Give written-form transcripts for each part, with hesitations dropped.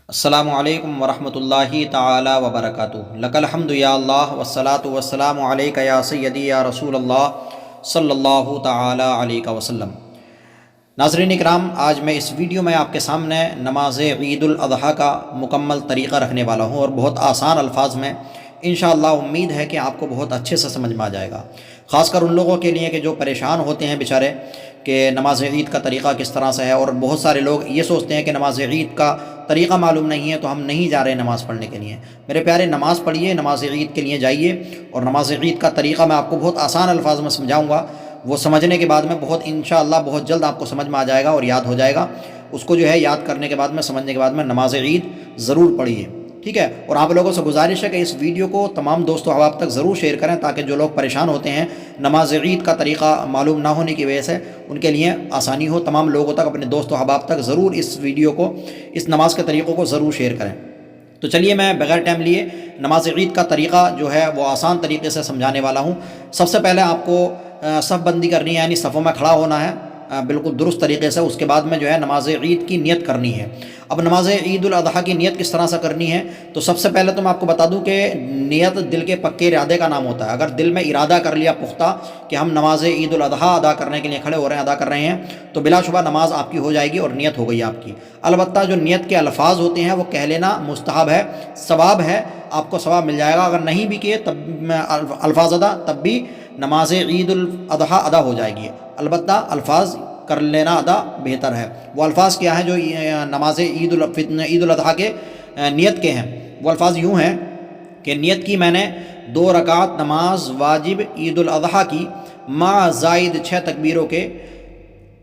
السلام علیکم ورحمۃ اللہ تعالی وبرکاتہ۔ لک الحمد یا اللہ والصلاۃ والسلام علیک یا سیدی یا رسول اللہ صلی اللہ تعالی علیہ وسلم۔ ناظرین اکرام، آج میں اس ویڈیو میں آپ کے سامنے نماز عید الاضحیٰ کا مکمل طریقہ رکھنے والا ہوں، اور بہت آسان الفاظ میں انشاءاللہ امید ہے کہ آپ کو بہت اچھے سے سمجھ میں آ جائے گا، خاص کر ان لوگوں کے لیے کہ جو پریشان ہوتے ہیں بیچارے کہ نماز عید کا طریقہ کس طرح سے ہے۔ اور بہت سارے لوگ یہ سوچتے ہیں کہ نماز عید کا طریقہ معلوم نہیں ہے تو ہم نہیں جا رہے نماز پڑھنے کے لیے۔ میرے پیارے، نماز پڑھیے، نماز عید کے لیے جائیے، اور نماز عید کا طریقہ میں آپ کو بہت آسان الفاظ میں سمجھاؤں گا۔ وہ سمجھنے کے بعد میں انشاءاللہ بہت جلد آپ کو سمجھ میں آ جائے گا اور یاد ہو جائے گا۔ اس کو جو ہے یاد کرنے کے بعد میں، سمجھنے کے بعد میں، نماز عید ضرور پڑھیے، ٹھیک ہے؟ اور آپ لوگوں سے گزارش ہے کہ اس ویڈیو کو تمام دوست و احباب تک ضرور شیئر کریں، تاکہ جو لوگ پریشان ہوتے ہیں نماز عید کا طریقہ معلوم نہ ہونے کی وجہ سے، ان کے لیے آسانی ہو۔ تمام لوگوں تک، اپنے دوست و احباب تک ضرور اس ویڈیو کو، اس نماز کے طریقوں کو ضرور شیئر کریں۔ تو چلیے، میں بغیر ٹائم لیے نماز عید کا طریقہ جو ہے وہ آسان طریقے سے سمجھانے والا ہوں۔ سب سے پہلے آپ کو صف بندی کرنی ہے، یعنی صفوں میں کھڑا ہونا ہے بالکل درست طریقے سے۔ اس کے بعد میں جو ہے نماز عید کی نیت کرنی ہے۔ اب نماز عید الاضحیٰ کی نیت کس طرح سے کرنی ہے، تو سب سے پہلے تو میں آپ کو بتا دوں کہ نیت دل کے پکے ارادے کا نام ہوتا ہے۔ اگر دل میں ارادہ کر لیا پختہ کہ ہم نماز عید الاضحیٰ ادا کرنے کے لیے کھڑے ہو رہے ہیں، ادا کر رہے ہیں، تو بلا شبہ نماز آپ کی ہو جائے گی اور نیت ہو گئی آپ کی۔ البتہ جو نیت کے الفاظ ہوتے ہیں وہ کہہ لینا مستحب ہے، ثواب ہے، آپ کو ثواب مل جائے گا۔ اگر نہیں بھی کیے تب الفاظ ادا، تب بھی نماز عید الاضحیٰ ادا ہو جائے گی۔ البتہ الفاظ کر لینا ادا بہتر ہے۔ وہ الفاظ کیا ہیں جو نماز عید الاضحیٰ کے نیت کے ہیں؟ وہ الفاظ یوں ہیں کہ نیت کی میں نے 2 رکعت نماز واجب عید الاضحیٰ کی، مع زائد 6 تکبیروں کے،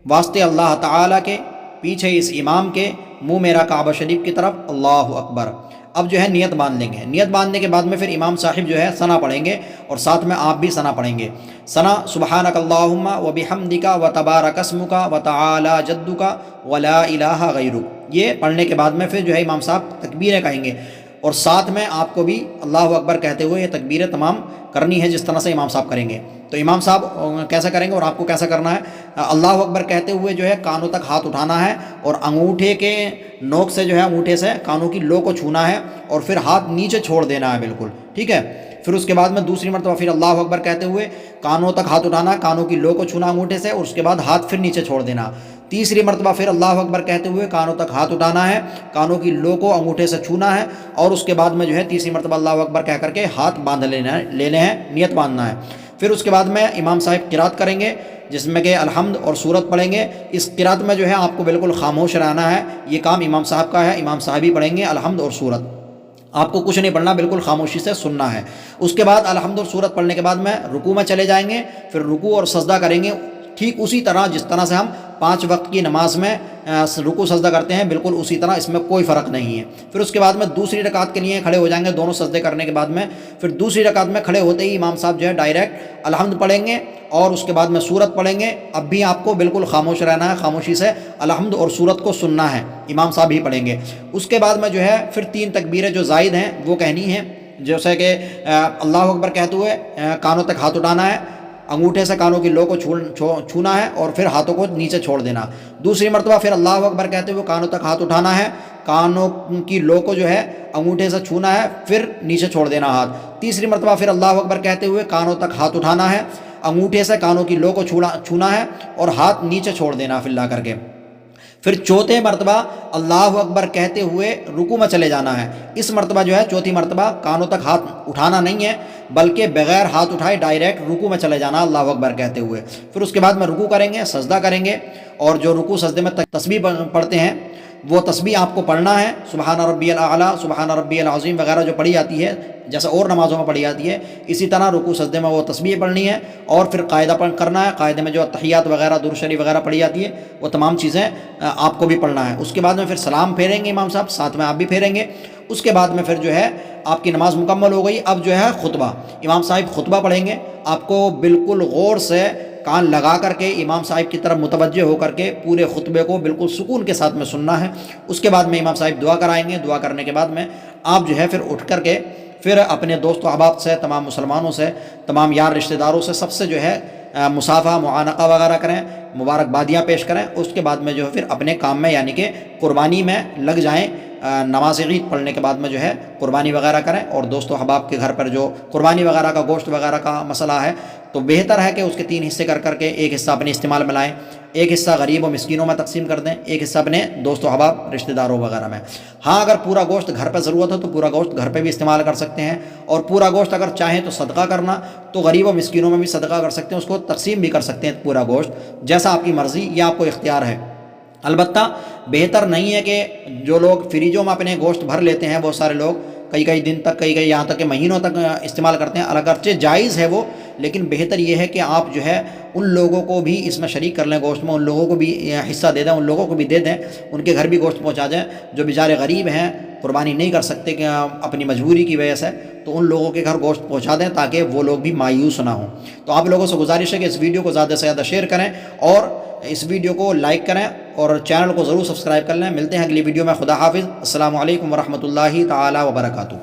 واسطے اللہ تعالیٰ کے، پیچھے اس امام کے، منہ میرا کعبہ شریف کی طرف، اللہ اکبر۔ اب جو ہے نیت باندھ لیں گے۔ نیت باندھنے کے بعد میں پھر امام صاحب جو ہے ثنا پڑھیں گے، اور ساتھ میں آپ بھی ثنا پڑھیں گے۔ ثنا سبحانک اللہم وبحمدک وتبارک اسمک وتعالی جدک ولا الہ غیرک، یہ پڑھنے کے بعد میں پھر جو ہے امام صاحب تکبیریں کہیں گے، اور ساتھ میں آپ کو بھی اللہ اکبر کہتے ہوئے یہ تکبیریں تمام کرنی ہے جس طرح سے امام صاحب کریں گے۔ تو امام صاحب کیسا کریں گے اور آپ کو کیسا کرنا ہے؟ اللہ اکبر کہتے ہوئے جو ہے کانوں تک ہاتھ اٹھانا ہے، اور انگوٹھے کے نوک سے جو ہے انگوٹھے سے کانوں کی لو کو چھونا ہے، اور پھر ہاتھ نیچے چھوڑ دینا ہے بالکل، ٹھیک ہے؟ پھر اس کے بعد میں دوسری مرتبہ پھر اللہ اکبر کہتے ہوئے کانوں تک ہاتھ اٹھانا، کانوں کی لو کو چھونا انگوٹھے سے، اور اس کے بعد ہاتھ پھر نیچے چھوڑ دینا۔ تیسری مرتبہ پھر اللہ اکبر کہتے ہوئے کانوں تک ہاتھ اٹھانا ہے، کانوں کی لو کو انگوٹھے سے چھونا ہے، اور اس کے بعد میں جو ہے تیسری مرتبہ اللہ اکبر کہہ کر کے ہاتھ باندھ لینے ہیں، نیت باندھنا ہے۔ پھر اس کے بعد میں امام صاحب قرات کریں گے، جس میں کہ الحمد اور سورت پڑھیں گے۔ اس قرات میں جو ہے آپ کو بالکل خاموش رہنا ہے، یہ کام امام صاحب کا ہے، امام صاحب ہی پڑھیں گے الحمد اور سورت، آپ کو کچھ نہیں پڑھنا، بالکل خاموشی سے سننا ہے۔ اس کے بعد الحمد اور سورت پڑھنے کے بعد میں رکوع میں چلے جائیں گے، پھر رکوع اور سجدہ کریں گے، ٹھیک اسی طرح جس طرح سے ہم 5 وقت کی نماز میں رکوع سجدہ کرتے ہیں، بالکل اسی طرح، اس میں کوئی فرق نہیں ہے۔ پھر اس کے بعد میں دوسری رکعت کے لیے کھڑے ہو جائیں گے، دونوں سجدے کرنے کے بعد میں پھر دوسری رکعت میں کھڑے ہوتے ہی امام صاحب جو ہے ڈائریکٹ الحمد پڑھیں گے، اور اس کے بعد میں سورت پڑھیں گے۔ اب بھی آپ کو بالکل خاموش رہنا ہے، خاموشی سے الحمد اور سورت کو سننا ہے، امام صاحب ہی پڑھیں گے۔ اس کے بعد میں جو ہے پھر 3 تکبیریں جو زائد ہیں وہ کہنی ہیں، جیسے کہ اللہ اکبر کہتے ہوئے کانوں تک ہاتھ اٹھانا ہے، انگوٹھے سے کانوں کی لو کو چھونا ہے، اور پھر ہاتھوں کو نیچے چھوڑ دینا۔ دوسری مرتبہ پھر اللہ اکبر کہتے ہوئے کانوں تک ہاتھ اٹھانا ہے، کانوں کی لو کو جو ہے انگوٹھے سے چھونا ہے، پھر نیچے چھوڑ دینا ہاتھ۔ تیسری مرتبہ پھر اللہ اکبر کہتے ہوئے کانوں تک ہاتھ اٹھانا ہے، انگوٹھے سے کانوں کی لو کو چھونا ہے، اور ہاتھ نیچے چھوڑ دینا پھر لا کر کے۔ پھر چوتھے مرتبہ اللہ اکبر کہتے ہوئے رکوع میں چلے جانا ہے۔ اس مرتبہ جو ہے چوتھی مرتبہ کانوں تک ہاتھ اٹھانا نہیں ہے، بلکہ بغیر ہاتھ اٹھائے ڈائریکٹ رکوع میں چلے جانا اللہ اکبر کہتے ہوئے۔ پھر اس کے بعد میں رکوع کریں گے، سجدہ کریں گے، اور جو رکوع سجدے میں تسبیح پڑھتے ہیں وہ تسبیح آپ کو پڑھنا ہے، سبحان ربی الاعلیٰ، سبحان ربی العظیم وغیرہ جو پڑھی جاتی ہے، جیسے اور نمازوں میں پڑھی جاتی ہے، اسی طرح رکوع سجدے میں وہ تسبیح پڑھنی ہے، اور پھر قاعدہ کرنا ہے۔ قاعدے میں جو تحیات وغیرہ، درود شریف وغیرہ پڑھی جاتی ہے، وہ تمام چیزیں آپ کو بھی پڑھنا ہے۔ اس کے بعد میں پھر سلام پھیریں گے امام صاحب، ساتھ میں آپ بھی پھیریں گے۔ اس کے بعد میں پھر جو ہے آپ کی نماز مکمل ہو گئی۔ اب جو ہے خطبہ، امام صاحب خطبہ پڑھیں گے، آپ کو بالکل غور سے کان لگا کر کے امام صاحب کی طرف متوجہ ہو کر کے پورے خطبے کو بالکل سکون کے ساتھ میں سننا ہے۔ اس کے بعد میں امام صاحب دعا کرائیں گے، دعا کرنے کے بعد میں آپ جو ہے پھر اٹھ کر کے پھر اپنے دوست و احباب سے، تمام مسلمانوں سے، تمام یار رشتہ داروں سے، سب سے جو ہے مصافحہ، معانقہ وغیرہ کریں، مبارکبادیاں پیش کریں، اس کے بعد میں جو ہے پھر اپنے کام میں یعنی کہ قربانی میں لگ جائیں۔ نماز عید پڑھنے کے بعد میں جو ہے قربانی وغیرہ کریں، اور دوست و احباب کے گھر پر جو قربانی وغیرہ کا گوشت وغیرہ کا مسئلہ ہے تو بہتر ہے کہ اس کے 3 حصے کر کے ایک حصہ اپنے استعمال میں لائیں، ایک حصہ غریب و مسکینوں میں تقسیم کر دیں، ایک حصہ اپنے دوست و احباب رشتہ داروں وغیرہ میں۔ ہاں اگر پورا گوشت گھر پہ ضرورت ہو تو پورا گوشت گھر پہ بھی استعمال کر سکتے ہیں، اور پورا گوشت اگر چاہیں تو صدقہ کرنا تو غریب و مسکینوں میں بھی صدقہ کر سکتے ہیں، اس کو تقسیم بھی کر سکتے ہیں پورا گوشت، جیسا آپ کی مرضی، یہ آپ کو اختیار ہے۔ البتہ بہتر نہیں ہے کہ جو لوگ فریجوں میں اپنے گوشت بھر لیتے ہیں، بہت سارے لوگ کئی دن تک، کئی یہاں تک کہ مہینوں تک استعمال کرتے ہیں، اگرچہ جائز ہے وہ، لیکن بہتر یہ ہے کہ آپ جو ہے ان لوگوں کو بھی اس میں شریک کر لیں گوشت میں، ان لوگوں کو بھی حصہ دے دیں، ان لوگوں کو بھی دے دیں، ان کے گھر بھی گوشت پہنچا جائیں جو بیچارے غریب ہیں، قربانی نہیں کر سکتے کہ اپنی مجبوری کی وجہ سے، تو ان لوگوں کے گھر گوشت پہنچا دیں تاکہ وہ لوگ بھی مایوس نہ ہوں۔ تو آپ لوگوں سے گزارش ہے کہ اس ویڈیو کو زیادہ سے زیادہ شیئر کریں، اور اس ویڈیو کو لائک کریں، اور چینل کو ضرور سبسکرائب کر لیں۔ ملتے ہیں اگلی ویڈیو میں، خدا حافظ، السلام علیکم ورحمۃ اللہ تعالی وبرکاتہ۔